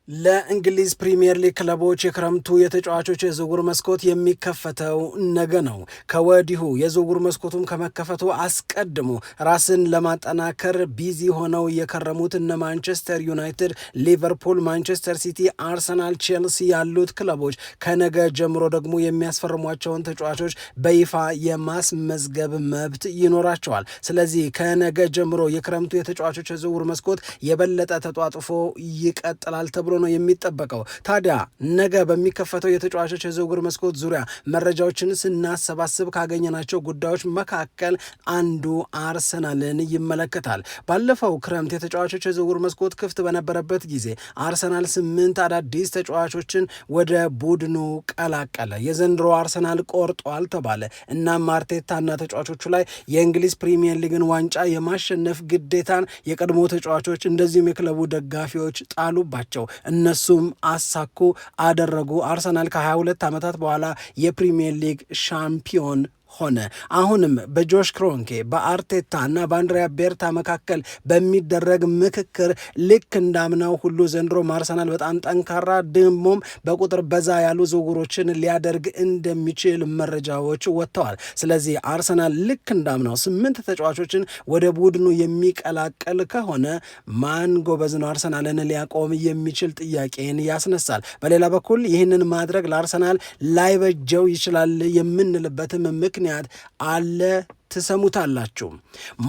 ለእንግሊዝ ፕሪሚየር ሊግ ክለቦች የክረምቱ የተጫዋቾች የዝውውር መስኮት የሚከፈተው ነገ ነው። ከወዲሁ የዝውውር መስኮቱም ከመከፈቱ አስቀድሞ ራስን ለማጠናከር ቢዚ ሆነው የከረሙት እነ ማንቸስተር ዩናይትድ፣ ሊቨርፑል፣ ማንቸስተር ሲቲ፣ አርሰናል፣ ቼልሲ ያሉት ክለቦች ከነገ ጀምሮ ደግሞ የሚያስፈርሟቸውን ተጫዋቾች በይፋ የማስመዝገብ መብት ይኖራቸዋል። ስለዚህ ከነገ ጀምሮ የክረምቱ የተጫዋቾች የዝውውር መስኮት የበለጠ ተጧጥፎ ይቀጥላል ተብሎ ነው የሚጠበቀው። ታዲያ ነገ በሚከፈተው የተጫዋቾች የዝውውር መስኮት ዙሪያ መረጃዎችን ስናሰባስብ ካገኘናቸው ጉዳዮች መካከል አንዱ አርሰናልን ይመለከታል። ባለፈው ክረምት የተጫዋቾች የዝውውር መስኮት ክፍት በነበረበት ጊዜ አርሰናል 8 አዳዲስ ተጫዋቾችን ወደ ቡድኑ ቀላቀለ። የዘንድሮ አርሰናል ቆርጧል ተባለ። እናም አርቴታና ተጫዋቾቹ ላይ የእንግሊዝ ፕሪሚየር ሊግን ዋንጫ የማሸነፍ ግዴታን የቀድሞ ተጫዋቾች እንደዚሁም የክለቡ ደጋፊዎች ጣሉባቸው። እነሱም አሳኩ፣ አደረጉ። አርሰናል ከ22 ዓመታት በኋላ የፕሪሚየር ሊግ ሻምፒዮን ሆነ። አሁንም በጆሽ ክሮንኬ በአርቴታ እና በአንድሪያ ቤርታ መካከል በሚደረግ ምክክር ልክ እንዳምናው ሁሉ ዘንድሮ አርሰናል በጣም ጠንካራ ድሞም በቁጥር በዛ ያሉ ዝውውሮችን ሊያደርግ እንደሚችል መረጃዎች ወጥተዋል። ስለዚህ አርሰናል ልክ እንዳምናው 8 ተጫዋቾችን ወደ ቡድኑ የሚቀላቀል ከሆነ ማን ጎበዝ ነው አርሰናልን ሊያቆም የሚችል ጥያቄን ያስነሳል። በሌላ በኩል ይህንን ማድረግ ለአርሰናል ላይበጀው ይችላል የምንልበትም ምክንያት አለ። ትሰሙታላችሁ።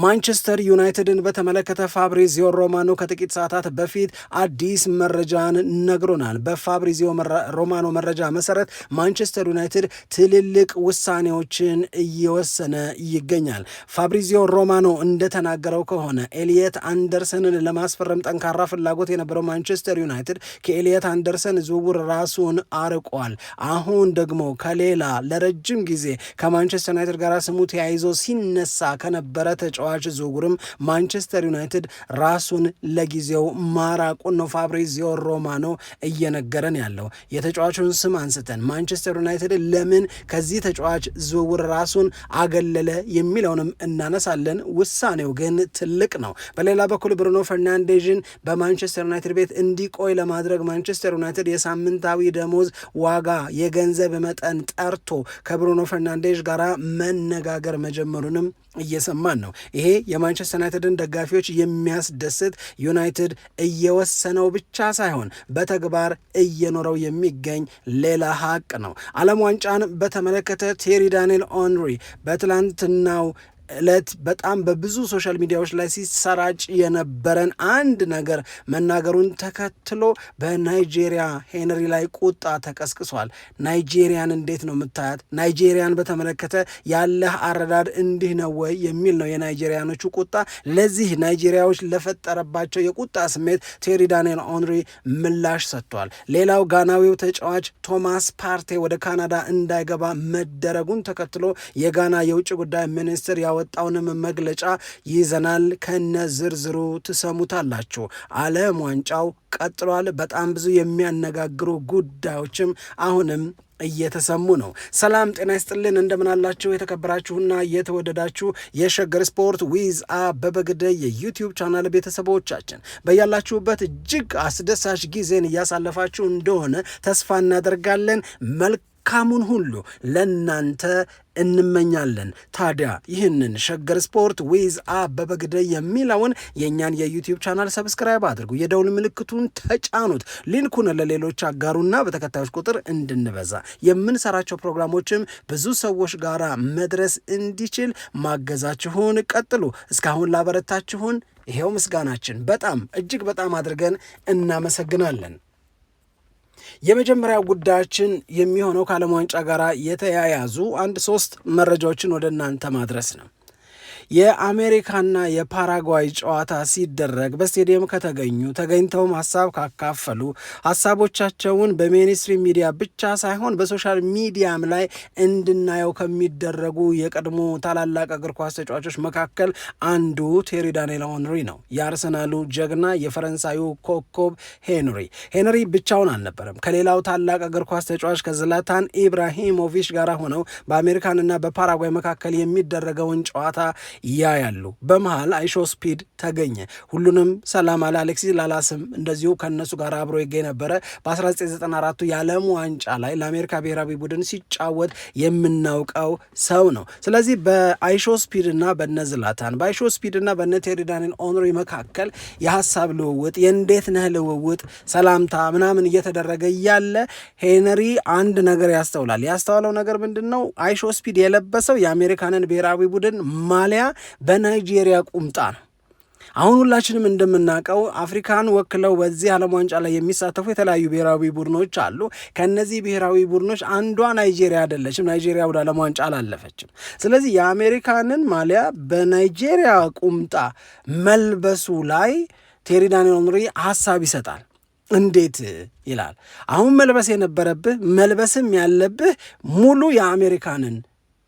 ማንቸስተር ዩናይትድን በተመለከተ ፋብሪዚዮ ሮማኖ ከጥቂት ሰዓታት በፊት አዲስ መረጃን ነግሮናል። በፋብሪዚዮ ሮማኖ መረጃ መሰረት ማንቸስተር ዩናይትድ ትልልቅ ውሳኔዎችን እየወሰነ ይገኛል። ፋብሪዚዮ ሮማኖ እንደተናገረው ከሆነ ኤሊየት አንደርሰንን ለማስፈረም ጠንካራ ፍላጎት የነበረው ማንቸስተር ዩናይትድ ከኤሊየት አንደርሰን ዝውውር ራሱን አርቋል። አሁን ደግሞ ከሌላ ለረጅም ጊዜ ከማንቸስተር ዩናይትድ ጋር ስሙ ተያይዞ ሲነሳ ከነበረ ተጫዋች ዝውውርም ማንቸስተር ዩናይትድ ራሱን ለጊዜው ማራቁን ነው ፋብሪዚዮ ሮማኖ እየነገረን ያለው። የተጫዋቹን ስም አንስተን ማንቸስተር ዩናይትድ ለምን ከዚህ ተጫዋች ዝውውር ራሱን አገለለ የሚለውንም እናነሳለን። ውሳኔው ግን ትልቅ ነው። በሌላ በኩል ብሩኖ ፈርናንዴዥን በማንቸስተር ዩናይትድ ቤት እንዲቆይ ለማድረግ ማንቸስተር ዩናይትድ የሳምንታዊ ደሞዝ ዋጋ የገንዘብ መጠን ጠርቶ ከብሩኖ ፈርናንዴዥ ጋር መነጋገር መጀመሩንም እየሰማን ነው። ይሄ የማንቸስተር ዩናይትድን ደጋፊዎች የሚያስደስት ዩናይትድ እየወሰነው ብቻ ሳይሆን በተግባር እየኖረው የሚገኝ ሌላ ሀቅ ነው። ዓለም ዋንጫን በተመለከተ ቴሪ ዳንኤል ኦንሪ በትላንትናው ዕለት በጣም በብዙ ሶሻል ሚዲያዎች ላይ ሲሰራጭ የነበረን አንድ ነገር መናገሩን ተከትሎ በናይጄሪያ ሄንሪ ላይ ቁጣ ተቀስቅሷል። ናይጄሪያን እንዴት ነው የምታያት? ናይጄሪያን በተመለከተ ያለህ አረዳድ እንዲህ ነው ወይ የሚል ነው የናይጄሪያኖቹ ቁጣ። ለዚህ ናይጄሪያዎች ለፈጠረባቸው የቁጣ ስሜት ቴሪ ዳንኤል ኦንሪ ምላሽ ሰጥቷል። ሌላው ጋናዊው ተጫዋች ቶማስ ፓርቴ ወደ ካናዳ እንዳይገባ መደረጉን ተከትሎ የጋና የውጭ ጉዳይ ሚኒስትር ወጣውንም መግለጫ ይዘናል። ከነ ዝርዝሩ ትሰሙታላችሁ። ዓለም ዋንጫው ቀጥሏል። በጣም ብዙ የሚያነጋግሩ ጉዳዮችም አሁንም እየተሰሙ ነው። ሰላም ጤና ይስጥልን፣ እንደምናላችሁ የተከበራችሁና የተወደዳችሁ የሸገር ስፖርት ዊዝ አበበ ግደይ የዩቲዩብ ቻናል ቤተሰቦቻችን በያላችሁበት እጅግ አስደሳች ጊዜን እያሳለፋችሁ እንደሆነ ተስፋ እናደርጋለን። መልካሙን ሁሉ ለናንተ እንመኛለን። ታዲያ ይህንን ሸገር ስፖርት ዊዝ አበበ ግደይ የሚለውን የእኛን የዩቲዩብ ቻናል ሰብስክራይብ አድርጉ፣ የደውል ምልክቱን ተጫኑት፣ ሊንኩን ለሌሎች አጋሩና በተከታዮች ቁጥር እንድንበዛ የምንሰራቸው ፕሮግራሞችም ብዙ ሰዎች ጋር መድረስ እንዲችል ማገዛችሁን ቀጥሉ። እስካሁን ላበረታችሁን ይሄው ምስጋናችን በጣም እጅግ በጣም አድርገን እናመሰግናለን። የመጀመሪያው ጉዳያችን የሚሆነው ከዓለም ዋንጫ ጋር የተያያዙ 3 መረጃዎችን ወደ እናንተ ማድረስ ነው። የአሜሪካና የፓራጓይ ጨዋታ ሲደረግ በስቴዲየም ተገኝተውም ሀሳብ ካካፈሉ ሀሳቦቻቸውን በሜንስትሪም ሚዲያ ብቻ ሳይሆን በሶሻል ሚዲያም ላይ እንድናየው ከሚደረጉ የቀድሞ ታላላቅ እግር ኳስ ተጫዋቾች መካከል አንዱ ቴሪ ዳንኤል ኦንሪ ነው። የአርሰናሉ ጀግና የፈረንሳዩ ኮከብ ሄንሪ ብቻውን አልነበረም። ከሌላው ታላቅ እግር ኳስ ተጫዋች ከዝላታን ኢብራሂሞቪች ጋር ሆነው በአሜሪካንና በፓራጓይ መካከል የሚደረገውን ጨዋታ ያያሉ። በመሃል አይሾ ስፒድ ተገኘ። ሁሉንም ሰላም አለ። አሌክሲስ ላላስም እንደዚሁ ከነሱ ጋር አብሮ ይገኝ ነበረ። በ1994 የዓለም ዋንጫ ላይ ለአሜሪካ ብሔራዊ ቡድን ሲጫወት የምናውቀው ሰው ነው። ስለዚህ በአይሾ ስፒድ እና በነ ዝላታን በአይሾ ስፒድ እና በነ ቴሪ ዳንኤል ኦንሪ መካከል የሀሳብ ልውውጥ የእንዴት ነህ ልውውጥ ሰላምታ ምናምን እየተደረገ እያለ ሄነሪ አንድ ነገር ያስተዋለው ነገር ምንድን ነው? አይሾ ስፒድ የለበሰው የአሜሪካንን ብሔራዊ ቡድን ማሊያ በናይጄሪያ ቁምጣ ነው። አሁን ሁላችንም እንደምናውቀው አፍሪካን ወክለው በዚህ ዓለም ዋንጫ ላይ የሚሳተፉ የተለያዩ ብሔራዊ ቡድኖች አሉ። ከነዚህ ብሔራዊ ቡድኖች አንዷ ናይጄሪያ አይደለችም። ናይጄሪያ ወደ ዓለም ዋንጫ አላለፈችም። ስለዚህ የአሜሪካንን ማሊያ በናይጄሪያ ቁምጣ መልበሱ ላይ ቴሪ ዳንኤል ኦንሪ ሀሳብ ይሰጣል። እንዴት ይላል። አሁን መልበስም ያለብህ ሙሉ የአሜሪካንን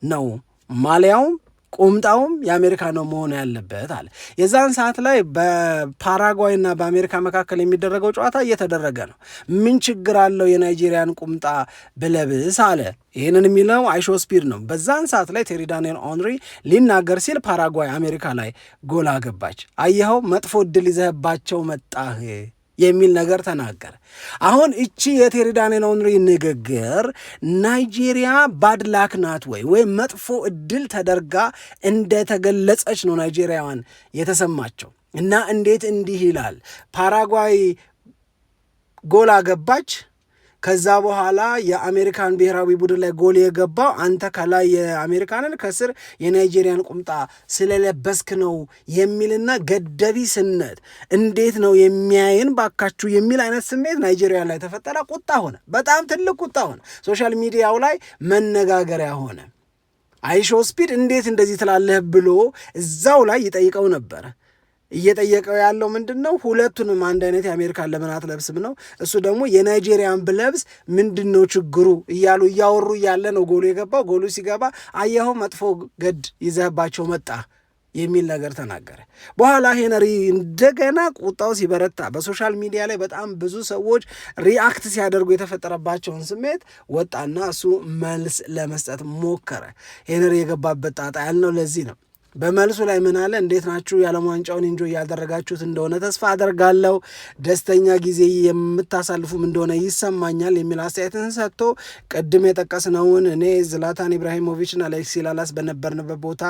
ነው፣ ማሊያውም ቁምጣውም የአሜሪካ ነው መሆን ያለበት አለ። የዛን ሰዓት ላይ በፓራጓይና በአሜሪካ መካከል የሚደረገው ጨዋታ እየተደረገ ነው። ምን ችግር አለው የናይጄሪያን ቁምጣ ብለብስ አለ። ይህንን የሚለው አይሾ ስፒድ ነው። በዛን ሰዓት ላይ ቴሪ ዳንኤል ኦንሪ ሊናገር ሲል ፓራጓይ አሜሪካ ላይ ጎል አገባች። አየኸው መጥፎ ዕድል ይዘህባቸው መጣህ የሚል ነገር ተናገረ። አሁን እቺ የቴሪ ዳንኤል ኦንሪ ንግግር ናይጄሪያ ባድላክ ናት ወይም መጥፎ እድል ተደርጋ እንደተገለጸች ነው ናይጄሪያዋን የተሰማቸው። እና እንዴት እንዲህ ይላል፣ ፓራጓይ ጎል አገባች፣ ከዛ በኋላ የአሜሪካን ብሔራዊ ቡድን ላይ ጎል የገባው አንተ ከላይ የአሜሪካንን ከስር የናይጄሪያን ቁምጣ ስለለበስክ ነው የሚልና ገደቢስነት እንዴት ነው የሚያይን ባካችሁ የሚል አይነት ስሜት ናይጄሪያ ላይ ተፈጠረ። ቁጣ ሆነ፣ በጣም ትልቅ ቁጣ ሆነ። ሶሻል ሚዲያው ላይ መነጋገሪያ ሆነ። አይሾ ስፒድ እንዴት እንደዚህ ትላለህ ብሎ እዛው ላይ ይጠይቀው ነበረ። እየጠየቀው ያለው ምንድን ነው? ሁለቱንም አንድ አይነት የአሜሪካን ለምን አትለብስም ነው። እሱ ደግሞ የናይጄሪያን ብለብስ ምንድን ነው ችግሩ እያሉ እያወሩ እያለ ነው ጎሉ የገባው። ጎሉ ሲገባ አየኸው መጥፎ ገድ ይዘህባቸው መጣ የሚል ነገር ተናገረ። በኋላ ሄነሪ እንደገና ቁጣው ሲበረታ በሶሻል ሚዲያ ላይ በጣም ብዙ ሰዎች ሪአክት ሲያደርጉ የተፈጠረባቸውን ስሜት ወጣና እሱ መልስ ለመስጠት ሞከረ። ሄነሪ የገባበት ጣጣ ያልነው ለዚህ ነው። በመልሱ ላይ ምን አለ? እንዴት ናችሁ? የዓለም ዋንጫውን ኢንጆይ እያደረጋችሁት እንደሆነ ተስፋ አደርጋለሁ፣ ደስተኛ ጊዜ የምታሳልፉም እንደሆነ ይሰማኛል የሚል አስተያየትን ሰጥቶ ቅድም የጠቀስነውን እኔ ዝላታን ኢብራሂሞቪችና አሌክሲ ላላስ በነበርንበት ቦታ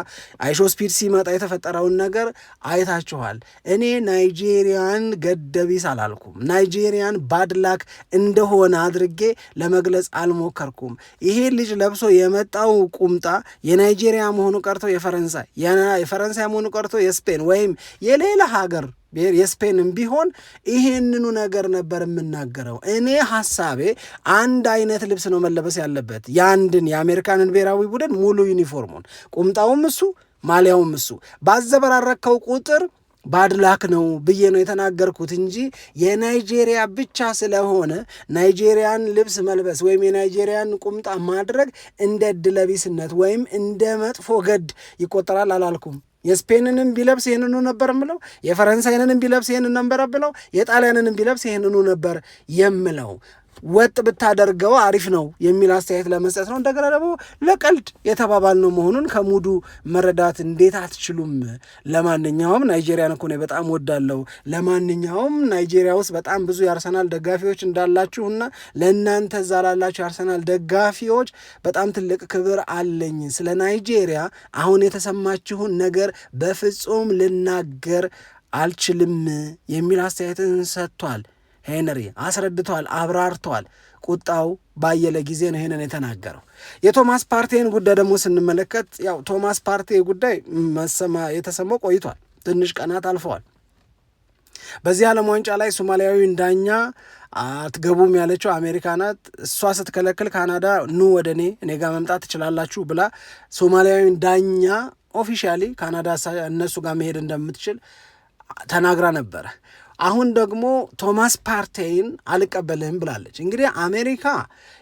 አይሾ ስፒድ ሲመጣ የተፈጠረውን ነገር አይታችኋል። እኔ ናይጄሪያን ገደቢስ አላልኩም፣ ናይጄሪያን ባድላክ እንደሆነ አድርጌ ለመግለጽ አልሞከርኩም። ይሄ ልጅ ለብሶ የመጣው ቁምጣ የናይጄሪያ መሆኑ ቀርቶ የፈረንሳይ መሆኑ ቀርቶ የስፔን ወይም የሌላ ሀገር የስፔንም ቢሆን ይሄንኑ ነገር ነበር የምናገረው። እኔ ሐሳቤ አንድ አይነት ልብስ ነው መለበስ ያለበት፣ የአንድን የአሜሪካንን ብሔራዊ ቡድን ሙሉ ዩኒፎርሙን፣ ቁምጣውም እሱ ማሊያውም እሱ። ባዘበራረከው ቁጥር ባድላክ ነው ብዬ ነው የተናገርኩት እንጂ የናይጄሪያ ብቻ ስለሆነ ናይጄሪያን ልብስ መልበስ ወይም የናይጄሪያን ቁምጣ ማድረግ እንደ ዕድለቢስነት ወይም እንደ መጥፎ ገድ ይቆጠራል አላልኩም። የስፔንንም ቢለብስ ይህንኑ ነበር ምለው፣ የፈረንሳይንንም ቢለብስ ይህንን ነበር ብለው፣ የጣሊያንንም ቢለብስ ይህንኑ ነበር የምለው። ወጥ ብታደርገው አሪፍ ነው የሚል አስተያየት ለመስጠት ነው። እንደገና ደግሞ ለቀልድ የተባባልነው መሆኑን ከሙዱ መረዳት እንዴት አትችሉም? ለማንኛውም ናይጄሪያን እኮ ነው በጣም ወዳለው። ለማንኛውም ናይጄሪያ ውስጥ በጣም ብዙ የአርሰናል ደጋፊዎች እንዳላችሁና ለእናንተ እዛ ላላችሁ የአርሰናል ደጋፊዎች በጣም ትልቅ ክብር አለኝ። ስለ ናይጄሪያ አሁን የተሰማችሁን ነገር በፍጹም ልናገር አልችልም የሚል አስተያየትን ሰጥቷል። ሄነሪ አስረድቷል፣ አብራርቷል። ቁጣው ባየለ ጊዜ ነው ይሄንን የተናገረው። የቶማስ ፓርቴን ጉዳይ ደግሞ ስንመለከት ያው ቶማስ ፓርቴ ጉዳይ የተሰማው ቆይቷል፣ ትንሽ ቀናት አልፈዋል። በዚህ ዓለም ዋንጫ ላይ ሶማሊያዊን ዳኛ አትገቡም ያለችው አሜሪካ ናት። እሷ ስትከለክል ካናዳ ኑ ወደ እኔ ጋር መምጣት ትችላላችሁ ብላ ሶማሊያዊን ዳኛ ኦፊሻሊ ካናዳ እነሱ ጋር መሄድ እንደምትችል ተናግራ ነበረ። አሁን ደግሞ ቶማስ ፓርቴይን አልቀበልህም ብላለች። እንግዲህ አሜሪካ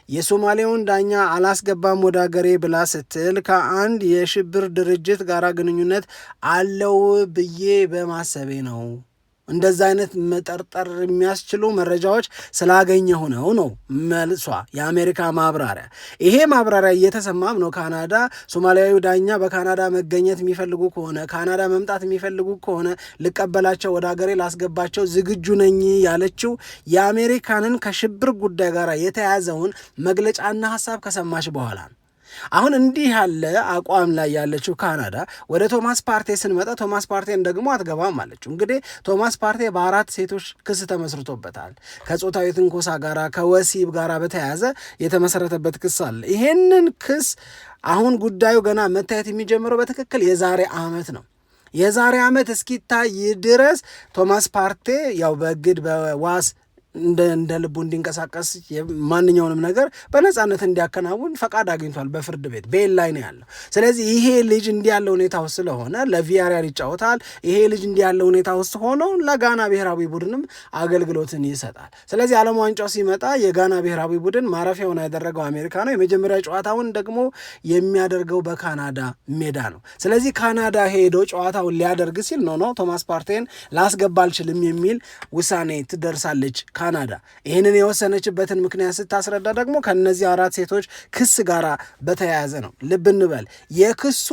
የሶማሌውን ዳኛ አላስገባም ወደ ሀገሬ ብላ ስትል ከአንድ የሽብር ድርጅት ጋር ግንኙነት አለው ብዬ በማሰቤ ነው እንደዛ አይነት መጠርጠር የሚያስችሉ መረጃዎች ስላገኘሁ ነው መልሷ የአሜሪካ ማብራሪያ። ይሄ ማብራሪያ እየተሰማም ነው ካናዳ ሶማሊያዊ ዳኛ በካናዳ መገኘት የሚፈልጉ ከሆነ ካናዳ መምጣት የሚፈልጉ ከሆነ ልቀበላቸው፣ ወደ ሀገሬ ላስገባቸው ዝግጁ ነኝ ያለችው የአሜሪካንን ከሽብር ጉዳይ ጋር የተያዘውን መግለጫና ሀሳብ ከሰማች በኋላ ነው። አሁን እንዲህ ያለ አቋም ላይ ያለችው ካናዳ ወደ ቶማስ ፓርቴ ስንመጣ ቶማስ ፓርቴን ደግሞ አትገባም አለችው። እንግዲህ ቶማስ ፓርቴ በ4 ሴቶች ክስ ተመስርቶበታል። ከጾታዊ ትንኮሳ ጋር ከወሲብ ጋር በተያያዘ የተመሰረተበት ክስ አለ። ይሄንን ክስ አሁን ጉዳዩ ገና መታየት የሚጀምረው በትክክል የዛሬ ዓመት ነው። የዛሬ ዓመት እስኪታይ ድረስ ቶማስ ፓርቴ ያው በእግድ በዋስ እንደ ልቡ እንዲንቀሳቀስ ማንኛውንም ነገር በነፃነት እንዲያከናውን ፈቃድ አግኝቷል። በፍርድ ቤት ቤል ላይ ነው ያለው። ስለዚህ ይሄ ልጅ እንዲህ ያለ ሁኔታ ውስጥ ስለሆነ ለቪያሪያል ይጫወታል። ይሄ ልጅ እንዲህ ያለ ሁኔታ ውስጥ ሆኖ ለጋና ብሔራዊ ቡድንም አገልግሎትን ይሰጣል። ስለዚህ ዓለም ዋንጫው ሲመጣ የጋና ብሔራዊ ቡድን ማረፊያውን ያደረገው አሜሪካ ነው። የመጀመሪያ ጨዋታውን ደግሞ የሚያደርገው በካናዳ ሜዳ ነው። ስለዚህ ካናዳ ሄዶ ጨዋታውን ሊያደርግ ሲል ነው ቶማስ ፓርቴን ላስገባ አልችልም የሚል ውሳኔ ትደርሳለች ካናዳ። ይህንን የወሰነችበትን ምክንያት ስታስረዳ ደግሞ ከነዚህ 4 ሴቶች ክስ ጋር በተያያዘ ነው። ልብ እንበል የክሱ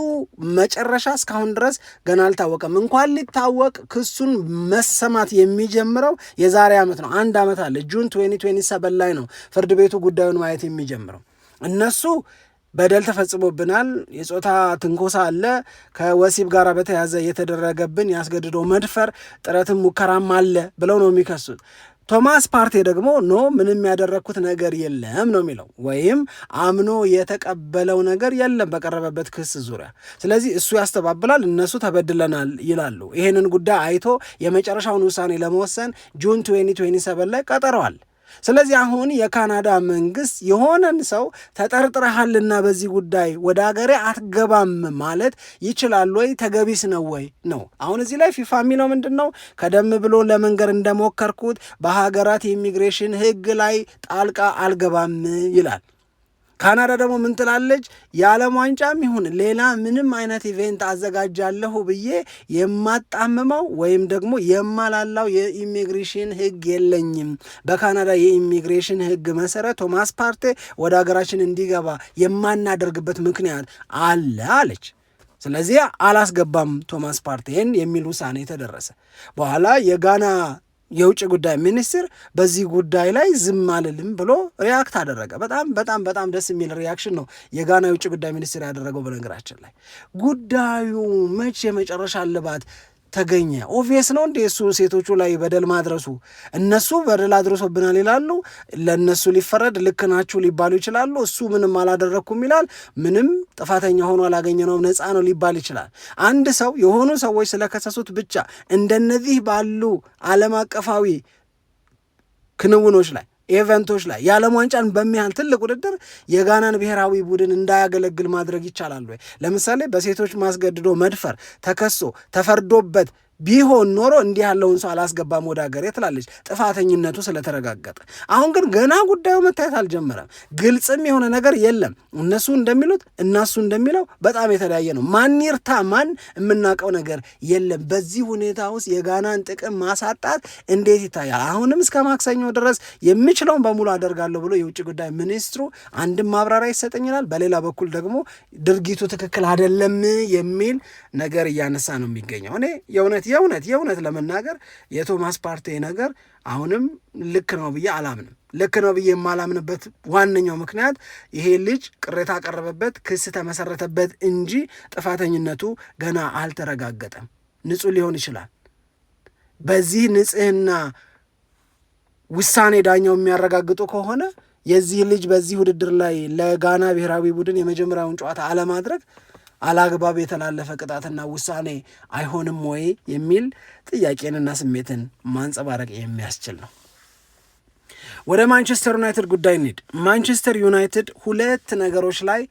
መጨረሻ እስካሁን ድረስ ገና አልታወቀም። እንኳን ሊታወቅ ክሱን መሰማት የሚጀምረው የዛሬ ዓመት ነው። 1 ዓመት አለ። ጁን 2027 ላይ ነው ፍርድ ቤቱ ጉዳዩን ማየት የሚጀምረው። እነሱ በደል ተፈጽሞብናል፣ የጾታ ትንኮሳ አለ፣ ከወሲብ ጋር በተያያዘ የተደረገብን ያስገድዶ መድፈር ጥረትም ሙከራም አለ ብለው ነው የሚከሱት። ቶማስ ፓርቴ ደግሞ ምንም ያደረግኩት ነገር የለም ነው የሚለው፣ ወይም አምኖ የተቀበለው ነገር የለም በቀረበበት ክስ ዙሪያ። ስለዚህ እሱ ያስተባብላል፣ እነሱ ተበድለናል ይላሉ። ይህንን ጉዳይ አይቶ የመጨረሻውን ውሳኔ ለመወሰን ጁን 2027 ላይ ቀጠረዋል። ስለዚህ አሁን የካናዳ መንግስት የሆነን ሰው ተጠርጥረሃልና በዚህ ጉዳይ ወደ ሀገሬ አትገባም ማለት ይችላል ወይ? ተገቢስ ነው ወይ ነው። አሁን እዚህ ላይ ፊፋ የሚለው ምንድን ነው? ቀደም ብሎ ለመንገር እንደሞከርኩት በሀገራት የኢሚግሬሽን ሕግ ላይ ጣልቃ አልገባም ይላል። ካናዳ ደግሞ ምን ትላለች? የዓለም ዋንጫም ይሁን ሌላ ምንም አይነት ኢቬንት አዘጋጃለሁ ብዬ የማጣምመው ወይም ደግሞ የማላላው የኢሚግሬሽን ሕግ የለኝም። በካናዳ የኢሚግሬሽን ሕግ መሰረት ቶማስ ፓርቴ ወደ ሀገራችን እንዲገባ የማናደርግበት ምክንያት አለ አለች። ስለዚህ አላስገባም ቶማስ ፓርቴን የሚል ውሳኔ ተደረሰ። በኋላ የጋና የውጭ ጉዳይ ሚኒስትር በዚህ ጉዳይ ላይ ዝም አልልም ብሎ ሪያክት አደረገ። በጣም ደስ የሚል ሪያክሽን ነው የጋና የውጭ ጉዳይ ሚኒስትር ያደረገው። በነገራችን ላይ ጉዳዩ መቼ የመጨረሻ እልባት ተገኘ? ኦቪየስ ነው እንዴ እሱ ሴቶቹ ላይ በደል ማድረሱ? እነሱ በደል አድርሶብናል ይላሉ፣ ለእነሱ ሊፈረድ ልክ ናችሁ ሊባሉ ይችላሉ። እሱ ምንም አላደረግኩም ይላል፣ ምንም ጥፋተኛ ሆኖ አላገኘነውም ነፃ ነው ሊባል ይችላል። አንድ ሰው የሆኑ ሰዎች ስለከሰሱት ብቻ እንደነዚህ ባሉ ዓለም አቀፋዊ ክንውኖች ላይ ኢቨንቶች ላይ የዓለም ዋንጫን በሚያህል ትልቅ ውድድር የጋናን ብሔራዊ ቡድን እንዳያገለግል ማድረግ ይቻላል ወይ? ለምሳሌ በሴቶች ማስገድዶ መድፈር ተከሶ ተፈርዶበት ቢሆን ኖሮ እንዲህ ያለውን ሰው አላስገባም ወደ ሀገሬ ትላለች፣ ጥፋተኝነቱ ስለተረጋገጠ። አሁን ግን ገና ጉዳዩ መታየት አልጀመረም፣ ግልጽም የሆነ ነገር የለም። እነሱ እንደሚሉት እናሱ እንደሚለው በጣም የተለያየ ነው። ማን ይርታ ማን የምናውቀው ነገር የለም። በዚህ ሁኔታ ውስጥ የጋናን ጥቅም ማሳጣት እንዴት ይታያል? አሁንም እስከ ማክሰኞ ድረስ የምችለውን በሙሉ አደርጋለሁ ብሎ የውጭ ጉዳይ ሚኒስትሩ አንድም ማብራሪያ ይሰጠኛል፣ በሌላ በኩል ደግሞ ድርጊቱ ትክክል አይደለም የሚል ነገር እያነሳ ነው የሚገኘው። እኔ የእውነት ለመናገር የቶማስ ፓርቴ ነገር አሁንም ልክ ነው ብዬ አላምንም። ልክ ነው ብዬ የማላምንበት ዋነኛው ምክንያት ይሄ ልጅ ቅሬታ ቀረበበት፣ ክስ ተመሰረተበት እንጂ ጥፋተኝነቱ ገና አልተረጋገጠም። ንጹህ ሊሆን ይችላል። በዚህ ንጽህና ውሳኔ ዳኛው የሚያረጋግጡ ከሆነ የዚህ ልጅ በዚህ ውድድር ላይ ለጋና ብሔራዊ ቡድን የመጀመሪያውን ጨዋታ አለማድረግ አላግባብ የተላለፈ ቅጣትና ውሳኔ አይሆንም ወይ የሚል ጥያቄንና ስሜትን ማንጸባረቅ የሚያስችል ነው። ወደ ማንቸስተር ዩናይትድ ጉዳይ እንሂድ። ማንቸስተር ዩናይትድ 2 ነገሮች ላይ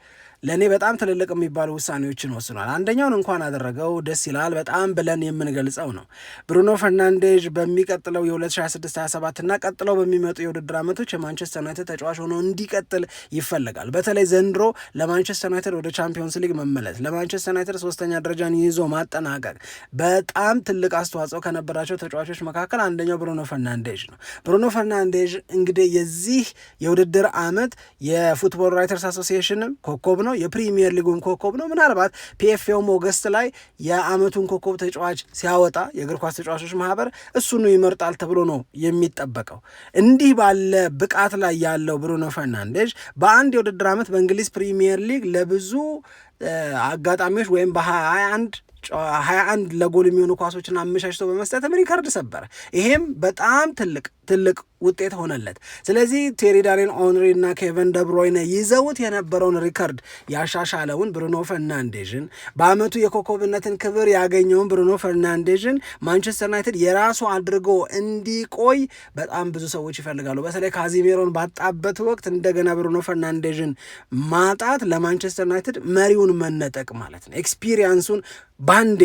ለእኔ በጣም ትልልቅ የሚባሉ ውሳኔዎችን ወስኗል። አንደኛውን እንኳን አደረገው ደስ ይላል በጣም ብለን የምንገልጸው ነው። ብሩኖ ፈርናንዴዥ በሚቀጥለው የ2026/27 እና ቀጥለው በሚመጡ የውድድር ዓመቶች የማንቸስተር ዩናይትድ ተጫዋች ሆኖ እንዲቀጥል ይፈልጋል። በተለይ ዘንድሮ ለማንቸስተር ዩናይትድ ወደ ቻምፒዮንስ ሊግ መመለስ፣ ለማንቸስተር ዩናይትድ 3ኛ ደረጃን ይዞ ማጠናቀቅ በጣም ትልቅ አስተዋጽኦ ከነበራቸው ተጫዋቾች መካከል አንደኛው ብሩኖ ፈርናንዴዥ ነው። ብሩኖ ፈርናንዴዥ እንግዲህ የዚህ የውድድር ዓመት የፉትቦል ራይተርስ አሶሲዬሽንም ኮከብ ነው፣ የፕሪሚየር ሊጉን ኮከብ ነው። ምናልባት ፒኤፍኤውም ኦገስት ላይ የዓመቱን ኮከብ ተጫዋች ሲያወጣ የእግር ኳስ ተጫዋቾች ማህበር እሱኑ ይመርጣል ተብሎ ነው የሚጠበቀው። እንዲህ ባለ ብቃት ላይ ያለው ብሩኖ ፈርናንዴዥ በአንድ የውድድር ዓመት በእንግሊዝ ፕሪሚየር ሊግ ለብዙ አጋጣሚዎች ወይም በ21 ለጎል የሚሆኑ ኳሶችን አመቻችቶ በመስጠትም ሪከርድ ሰበረ። ይሄም በጣም ትልቅ ውጤት ሆነለት። ስለዚህ ቴሪ ዳንኤል ኦንሪ እና ኬቨን ደብሮይነ ይዘውት የነበረውን ሪከርድ ያሻሻለውን ብሩኖ ፈርናንዴዥን በአመቱ የኮከብነትን ክብር ያገኘውን ብሩኖ ፈርናንዴዥን ማንቸስተር ዩናይትድ የራሱ አድርጎ እንዲቆይ በጣም ብዙ ሰዎች ይፈልጋሉ። በተለይ ካዚሜሮን ባጣበት ወቅት እንደገና ብሩኖ ፈርናንዴዥን ማጣት ለማንቸስተር ዩናይትድ መሪውን መነጠቅ ማለት ነው። ኤክስፒሪየንሱን ባንዴ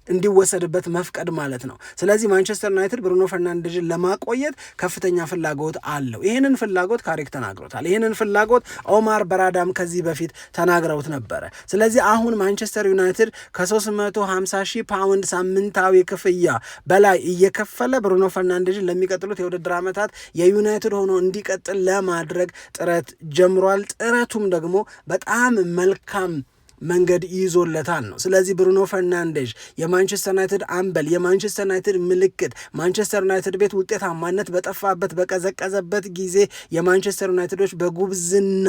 እንዲወሰድበት መፍቀድ ማለት ነው። ስለዚህ ማንቸስተር ዩናይትድ ብሩኖ ፈርናንዴዥን ለማቆየት ከፍተኛ ፍላጎት አለው። ይህንን ፍላጎት ካሪክ ተናግሮታል። ይህንን ፍላጎት ኦማር በራዳም ከዚህ በፊት ተናግረውት ነበረ። ስለዚህ አሁን ማንቸስተር ዩናይትድ ከ350,000 ሳምንታዊ ክፍያ በላይ እየከፈለ ብሩኖ ፈርናንዴዥን ለሚቀጥሉት የውድድር ዓመታት የዩናይትድ ሆኖ እንዲቀጥል ለማድረግ ጥረት ጀምሯል። ጥረቱም ደግሞ በጣም መልካም መንገድ ይዞለታል ነው። ስለዚህ ብሩኖ ፈርናንዴዥ የማንቸስተር ዩናይትድ አምበል፣ የማንቸስተር ዩናይትድ ምልክት፣ ማንቸስተር ዩናይትድ ቤት ውጤታማነት በጠፋበት በቀዘቀዘበት ጊዜ የማንቸስተር ዩናይትዶች በጉብዝና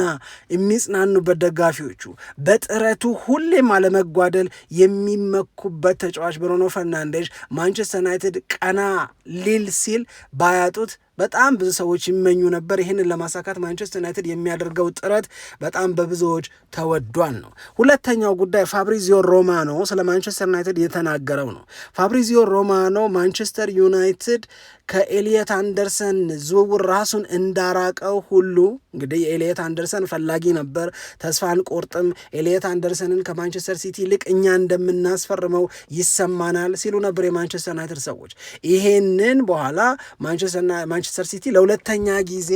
የሚጽናኑበት፣ ደጋፊዎቹ በጥረቱ ሁሌም አለመጓደል የሚመኩበት ተጫዋች ብሩኖ ፈርናንዴዥ ማንቸስተር ዩናይትድ ቀና ሊል ሲል ባያጡት በጣም ብዙ ሰዎች ይመኙ ነበር። ይህንን ለማሳካት ማንቸስተር ዩናይትድ የሚያደርገው ጥረት በጣም በብዙዎች ተወዷል ነው። ሁለተኛው ጉዳይ ፋብሪዚዮ ሮማኖ ስለ ማንቸስተር ዩናይትድ የተናገረው ነው። ፋብሪዚዮ ሮማኖ ማንቸስተር ዩናይትድ ከኤሊየት አንደርሰን ዝውውር ራሱን እንዳራቀው ሁሉ እንግዲህ የኤሊየት አንደርሰን ፈላጊ ነበር፣ ተስፋ አንቆርጥም፣ ኤሊየት አንደርሰንን ከማንቸስተር ሲቲ ይልቅ እኛ እንደምናስፈርመው ይሰማናል ሲሉ ነበር የማንቸስተር ዩናይትድ ሰዎች። ይሄንን በኋላ ማንቸስተር ሲቲ ለሁለተኛ ጊዜ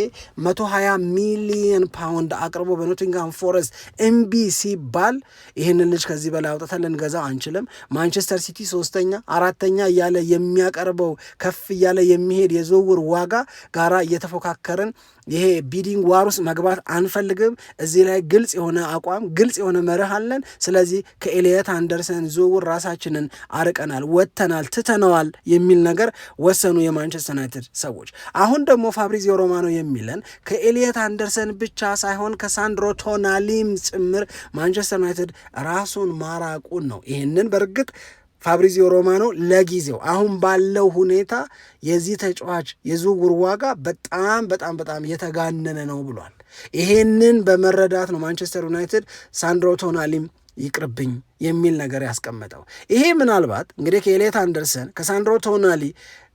120 ሚሊዮን ፓውንድ አቅርቦ በኖቲንግሃም ፎረስት እምቢ ሲባል ይህንን ልጅ ከዚህ በላይ አውጥተን ልንገዛው አንችልም፣ ማንቸስተር ሲቲ 3ኛ 4ኛ እያለ የሚያቀርበው ከፍ እያለ የሚሄድ የዝውውር ዋጋ ጋራ እየተፎካከርን ይሄ ቢዲንግ ዋር ውስጥ መግባት አንፈልግም፣ እዚህ ላይ ግልጽ የሆነ አቋም ግልጽ የሆነ መርህ አለን። ስለዚህ ከኤሊየት አንደርሰን ዝውውር ራሳችንን አርቀናል፣ ወጥተናል፣ ትተነዋል የሚል ነገር ወሰኑ የማንቸስተር ዩናይትድ ሰዎች። አሁን ደግሞ ፋብሪዚዮ ሮማኖ የሚለን ከኤሊየት አንደርሰን ብቻ ሳይሆን ከሳንድሮ ቶናሊም ጭምር ማንቸስተር ዩናይትድ ራሱን ማራቁን ነው። ይህንን በእርግጥ ፋብሪዚዮ ሮማኖ ለጊዜው አሁን ባለው ሁኔታ የዚህ ተጫዋች የዝውውር ዋጋ በጣም የተጋነነ ነው ብሏል። ይሄንን በመረዳት ነው ማንቸስተር ዩናይትድ ሳንድሮ ቶናሊም ይቅርብኝ የሚል ነገር ያስቀመጠው። ይሄ ምናልባት እንግዲህ ከኤሊየት አንደርሰን ከሳንድሮ ቶናሊ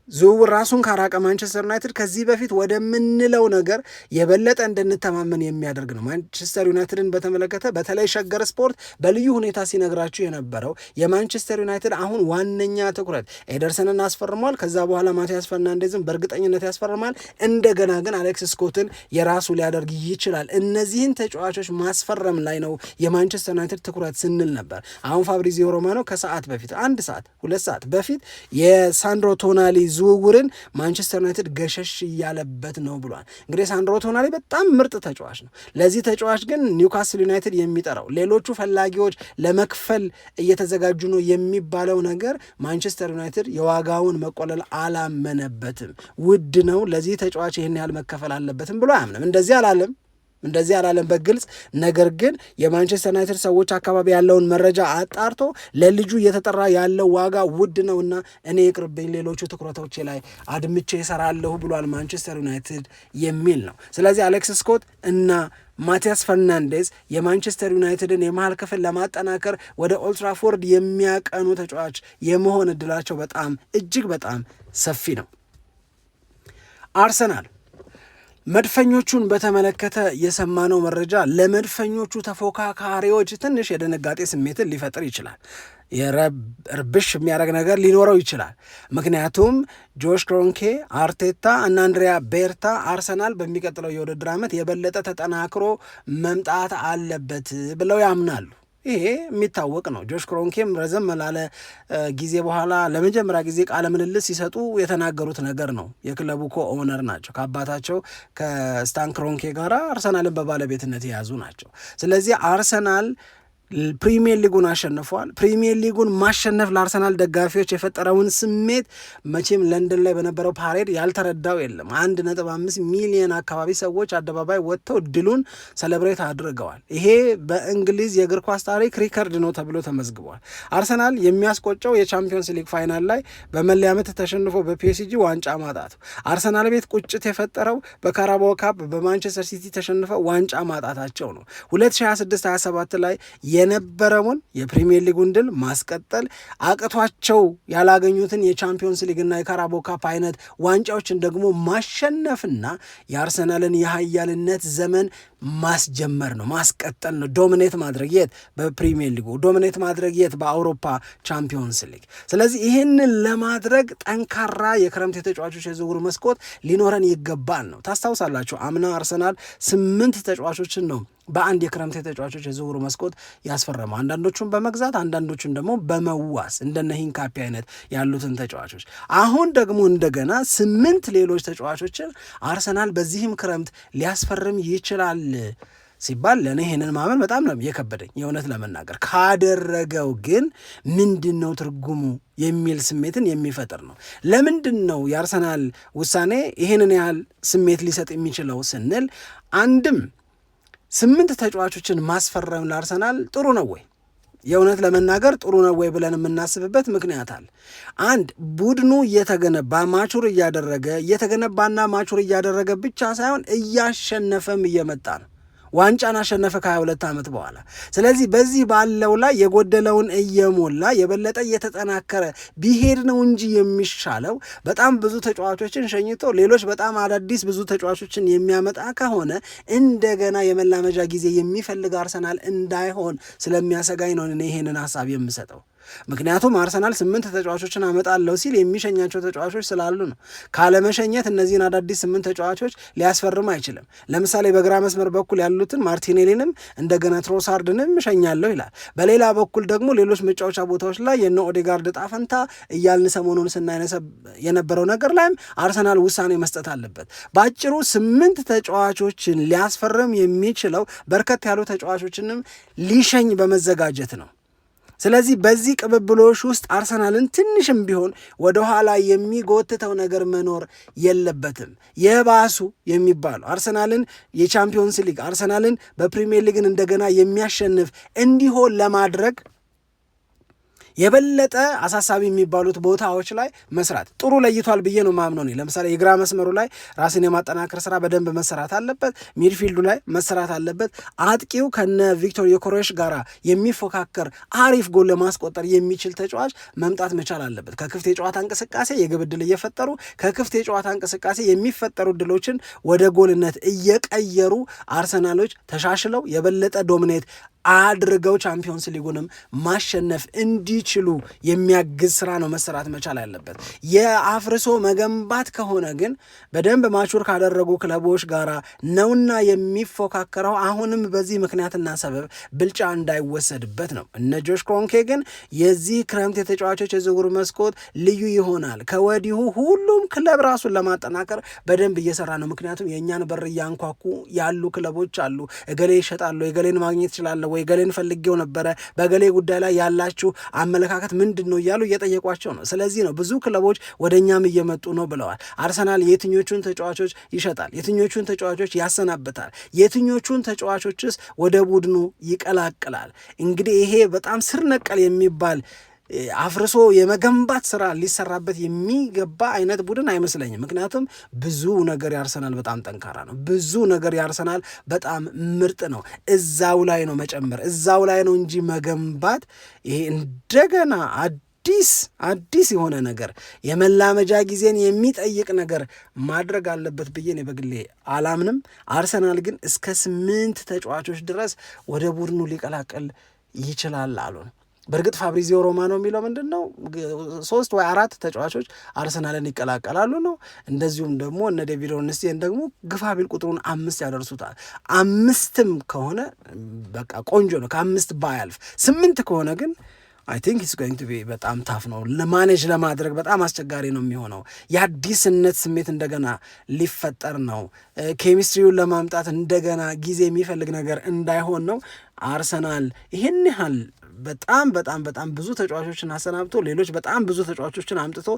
ዝውውር ራሱን ካራቀ ማንቸስተር ዩናይትድ ከዚህ በፊት ወደምንለው ነገር የበለጠ እንድንተማመን የሚያደርግ ነው። ማንቸስተር ዩናይትድን በተመለከተ በተለይ ሸገር ስፖርት በልዩ ሁኔታ ሲነግራችሁ የነበረው የማንቸስተር ዩናይትድ አሁን ዋነኛ ትኩረት ኤደርሰንን አስፈርሟል። ከዛ በኋላ ማቲያስ ፈርናንዴዝን በእርግጠኝነት ያስፈርማል። እንደገና ግን አሌክስ ስኮትን የራሱ ሊያደርግ ይችላል። እነዚህን ተጫዋቾች ማስፈረም ላይ ነው የማንቸስተር ዩናይትድ ትኩረት ስንል ነበር። አሁን ፋብሪዚዮ ሮማኖ ከሰዓት በፊት 1 ሰዓት 2 ሰዓት በፊት የሳንድሮ ቶናሊ ዝውውርን ማንቸስተር ዩናይትድ ገሸሽ እያለበት ነው ብሏል። እንግዲህ ሳንድሮ ቶናሊ በጣም ምርጥ ተጫዋች ነው። ለዚህ ተጫዋች ግን ኒውካስል ዩናይትድ የሚጠራው ሌሎቹ ፈላጊዎች ለመክፈል እየተዘጋጁ ነው የሚባለው ነገር ማንቸስተር ዩናይትድ የዋጋውን መቆለል አላመነበትም። ውድ ነው፣ ለዚህ ተጫዋች ይህን ያህል መከፈል አለበትም ብሎ አያምንም። እንደዚህ አላለም በግልጽ። ነገር ግን የማንቸስተር ዩናይትድ ሰዎች አካባቢ ያለውን መረጃ አጣርቶ ለልጁ እየተጠራ ያለው ዋጋ ውድ ነውና እኔ ይቅርብኝ፣ ሌሎቹ ትኩረቶቼ ላይ አድምቼ ይሰራለሁ ብሏል ማንቸስተር ዩናይትድ የሚል ነው። ስለዚህ አሌክስ ስኮት እና ማቲያስ ፈርናንዴዝ የማንቸስተር ዩናይትድን የመሃል ክፍል ለማጠናከር ወደ ኦልትራፎርድ የሚያቀኑ ተጫዋች የመሆን እድላቸው እጅግ በጣም ሰፊ ነው። አርሰናል መድፈኞቹን በተመለከተ የሰማነው መረጃ ለመድፈኞቹ ተፎካካሪዎች ትንሽ የድንጋጤ ስሜትን ሊፈጥር ይችላል። የረብሽ የሚያደርግ ነገር ሊኖረው ይችላል። ምክንያቱም ጆሽ ክሮንኬ፣ አርቴታ እና አንድሪያ ቤርታ አርሰናል በሚቀጥለው የውድድር ዓመት የበለጠ ተጠናክሮ መምጣት አለበት ብለው ያምናሉ። ይሄ የሚታወቅ ነው። ጆሽ ክሮንኬም ረዘም ላለ ጊዜ በኋላ ለመጀመሪያ ጊዜ ቃለ ምልልስ ሲሰጡ የተናገሩት ነገር ነው። የክለቡ ኦነር ናቸው። ከአባታቸው ከስታን ክሮንኬ ጋር አርሰናልን በባለቤትነት የያዙ ናቸው። ስለዚህ አርሰናል ፕሪሚየር ሊጉን አሸንፏል። ፕሪሚየር ሊጉን ማሸነፍ ለአርሰናል ደጋፊዎች የፈጠረውን ስሜት መቼም ለንደን ላይ በነበረው ፓሬድ ያልተረዳው የለም። 1.5 ሚሊዮን አካባቢ ሰዎች አደባባይ ወጥተው ድሉን ሰለብሬት አድርገዋል። ይሄ በእንግሊዝ የእግር ኳስ ታሪክ ሪከርድ ነው ተብሎ ተመዝግቧል። አርሰናል የሚያስቆጨው የቻምፒዮንስ ሊግ ፋይናል ላይ በመለያ ምት ተሸንፎ በፒኤስጂ ዋንጫ ማጣቱ፣ አርሰናል ቤት ቁጭት የፈጠረው በካራባኦ ካፕ በማንቸስተር ሲቲ ተሸንፈው ዋንጫ ማጣታቸው ነው። 2026/27 ላይ የነበረውን የፕሪሚየር ሊጉን ድል ማስቀጠል አቅቷቸው ያላገኙትን የቻምፒዮንስ ሊግና የካራባኦ ካፕ አይነት ዋንጫዎችን ደግሞ ማሸነፍና የአርሰናልን የኃያልነት ዘመን ማስጀመር ነው፣ ማስቀጠል ነው። ዶሚኔት ማድረግ የት? በፕሪሚየር ሊጉ ዶሚኔት ማድረግ የት? በአውሮፓ ቻምፒዮንስ ሊግ። ስለዚህ ይህንን ለማድረግ ጠንካራ የክረምት የተጫዋቾች የዝውውር መስኮት ሊኖረን ይገባል ነው። ታስታውሳላችሁ አምና አርሰናል 8 ተጫዋቾችን ነው በአንድ የክረምት የተጫዋቾች የዝውውር መስኮት ያስፈረመው። አንዳንዶቹን በመግዛት አንዳንዶቹን ደግሞ በመዋስ እንደነ ሂንካፒ አይነት ያሉትን ተጫዋቾች። አሁን ደግሞ እንደገና 8 ሌሎች ተጫዋቾችን አርሰናል በዚህም ክረምት ሊያስፈርም ይችላል ሲባል ለእኔ ይሄንን ማመን በጣም ነው የከበደኝ የእውነት ለመናገር። ካደረገው ግን ምንድን ነው ትርጉሙ የሚል ስሜትን የሚፈጥር ነው። ለምንድን ነው የአርሰናል ውሳኔ ይሄንን ያህል ስሜት ሊሰጥ የሚችለው ስንል አንድም 8 ተጫዋቾችን ማስፈረም ለአርሰናል ጥሩ ነው ወይ? የእውነት ለመናገር ጥሩ ነው ወይ ብለን የምናስብበት ምክንያት አለ። አንድ ቡድኑ እየተገነባና ማቹር እያደረገ ብቻ ሳይሆን እያሸነፈም እየመጣ ነው። ዋንጫን አሸነፈ ከ22 ዓመት በኋላ። ስለዚህ በዚህ ባለው ላይ የጎደለውን እየሞላ የበለጠ እየተጠናከረ ቢሄድ ነው እንጂ የሚሻለው በጣም ብዙ ተጫዋቾችን ሸኝቶ ሌሎች በጣም አዳዲስ ብዙ ተጫዋቾችን የሚያመጣ ከሆነ እንደገና የመላመጃ ጊዜ የሚፈልግ አርሰናል እንዳይሆን ስለሚያሰጋኝ ነው እኔ ይሄንን ሀሳብ የምሰጠው። ምክንያቱም አርሰናል 8 ተጫዋቾችን አመጣለሁ ሲል የሚሸኛቸው ተጫዋቾች ስላሉ ነው። ካለመሸኘት እነዚህን አዳዲስ 8 ተጫዋቾች ሊያስፈርም አይችልም። ለምሳሌ በግራ መስመር በኩል ያሉትን ማርቲኔሊንም እንደገና ትሮሳርድንም እሸኛለሁ ይላል። በሌላ በኩል ደግሞ ሌሎች መጫወቻ ቦታዎች ላይ የነ ኦዴጋርድ ዕጣ ፈንታ እያልን ሰሞኑን ስናነሳ የነበረው ነገር ላይም አርሰናል ውሳኔ መስጠት አለበት። በአጭሩ 8 ተጫዋቾችን ሊያስፈርም የሚችለው በርከት ያሉ ተጫዋቾችንም ሊሸኝ በመዘጋጀት ነው። ስለዚህ በዚህ ቅብብሎሽ ውስጥ አርሰናልን ትንሽም ቢሆን ወደኋላ የሚጎትተው ነገር መኖር የለበትም። የባሱ የሚባሉ አርሰናልን የቻምፒዮንስ ሊግ አርሰናልን በፕሪሚየር ሊግን እንደገና የሚያሸንፍ እንዲሆን ለማድረግ የበለጠ አሳሳቢ የሚባሉት ቦታዎች ላይ መስራት ጥሩ ለይቷል ብዬ ነው ማምነው። ለምሳሌ የግራ መስመሩ ላይ ራስን የማጠናከር ስራ በደንብ መሰራት አለበት። ሚድፊልዱ ላይ መሰራት አለበት። አጥቂው ከነ ቪክቶር ዮኬሬሽ ጋር የሚፎካከር አሪፍ ጎል ለማስቆጠር የሚችል ተጫዋች መምጣት መቻል አለበት። ከክፍት የጨዋታ እንቅስቃሴ የግብ ዕድል እየፈጠሩ ከክፍት የጨዋታ እንቅስቃሴ የሚፈጠሩ ዕድሎችን ወደ ጎልነት እየቀየሩ አርሰናሎች ተሻሽለው የበለጠ ዶሚኔት አድርገው ቻምፒዮንስ ሊጉንም ማሸነፍ እንዲችሉ የሚያግዝ ስራ ነው መሰራት መቻል ያለበት። የአፍርሶ መገንባት ከሆነ ግን በደንብ ማቹር ካደረጉ ክለቦች ጋር ነውና የሚፎካከረው። አሁንም በዚህ ምክንያትና ሰበብ ብልጫ እንዳይወሰድበት ነው። እነ ጆሽ ክሮንኬ ግን የዚህ ክረምት የተጫዋቾች የዝውውር መስኮት ልዩ ይሆናል። ከወዲሁ ሁሉም ክለብ ራሱን ለማጠናከር በደንብ እየሰራ ነው። ምክንያቱም የእኛን በር እያንኳኩ ያሉ ክለቦች አሉ። እገሌ ይሸጣሉ፣ እገሌን ማግኘት ይችላለ ወይ ገሌን ፈልጌው ነበረ፣ በገሌ ጉዳይ ላይ ያላችሁ አመለካከት ምንድን ነው እያሉ እየጠየቋቸው ነው። ስለዚህ ነው ብዙ ክለቦች ወደ እኛም እየመጡ ነው ብለዋል። አርሰናል የትኞቹን ተጫዋቾች ይሸጣል፣ የትኞቹን ተጫዋቾች ያሰናብታል፣ የትኞቹን ተጫዋቾችስ ወደ ቡድኑ ይቀላቅላል? እንግዲህ ይሄ በጣም ስር ነቀል የሚባል አፍርሶ የመገንባት ስራ ሊሰራበት የሚገባ አይነት ቡድን አይመስለኝም። ምክንያቱም ብዙ ነገር ያርሰናል በጣም ጠንካራ ነው። ብዙ ነገር ያርሰናል በጣም ምርጥ ነው። እዛው ላይ ነው መጨመር፣ እዛው ላይ ነው እንጂ መገንባት ይሄ እንደገና አዲስ የሆነ ነገር የመላመጃ ጊዜን የሚጠይቅ ነገር ማድረግ አለበት ብዬ ነው በግሌ አላምንም። አርሰናል ግን እስከ 8 ተጫዋቾች ድረስ ወደ ቡድኑ ሊቀላቀል ይችላል አሉን። በእርግጥ ፋብሪዚዮ ሮማኖ የሚለው ምንድን ነው 3 ወይ 4 ተጫዋቾች አርሰናልን ይቀላቀላሉ ነው። እንደዚሁም ደግሞ እነ ዴቪድ ኦርንስቴን ደግሞ ግፋቢል ቁጥሩን 5 ያደርሱታል። 5ም ከሆነ በቃ ቆንጆ ነው፣ ከ5 ባያልፍ። 8 ከሆነ ግን አይ ቲንክ ኢትስ ጎይንግ ቱ ቢ በጣም ታፍ ነው ለማኔጅ ለማድረግ በጣም አስቸጋሪ ነው የሚሆነው። የአዲስነት ስሜት እንደገና ሊፈጠር ነው። ኬሚስትሪውን ለማምጣት እንደገና ጊዜ የሚፈልግ ነገር እንዳይሆን ነው። አርሰናል ይህን ያህል በጣም ብዙ ተጫዋቾችን አሰናብቶ ሌሎች በጣም ብዙ ተጫዋቾችን አምጥቶ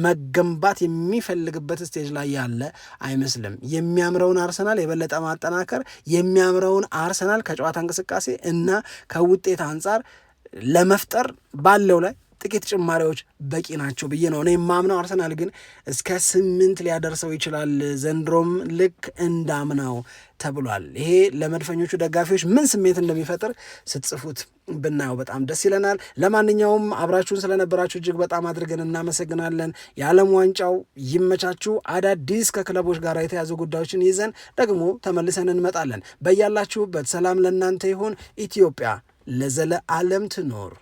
መገንባት የሚፈልግበት ስቴጅ ላይ ያለ አይመስልም። የሚያምረውን አርሰናል የበለጠ ማጠናከር፣ የሚያምረውን አርሰናል ከጨዋታ እንቅስቃሴ እና ከውጤት አንጻር ለመፍጠር ባለው ላይ ጥቂት ጭማሪዎች በቂ ናቸው ብዬ ነው እኔ የማምነው። አርሰናል ግን እስከ 8 ሊያደርሰው ይችላል ዘንድሮም ልክ እንዳምናው ተብሏል። ይሄ ለመድፈኞቹ ደጋፊዎች ምን ስሜት እንደሚፈጥር ስትጽፉት ብናየው በጣም ደስ ይለናል። ለማንኛውም አብራችሁን ስለነበራችሁ እጅግ በጣም አድርገን እናመሰግናለን። የዓለም ዋንጫው ይመቻችሁ። አዳዲስ ከክለቦች ጋር የተያዙ ጉዳዮችን ይዘን ደግሞ ተመልሰን እንመጣለን። በያላችሁበት ሰላም ለእናንተ ይሁን። ኢትዮጵያ ለዘለዓለም ትኖር።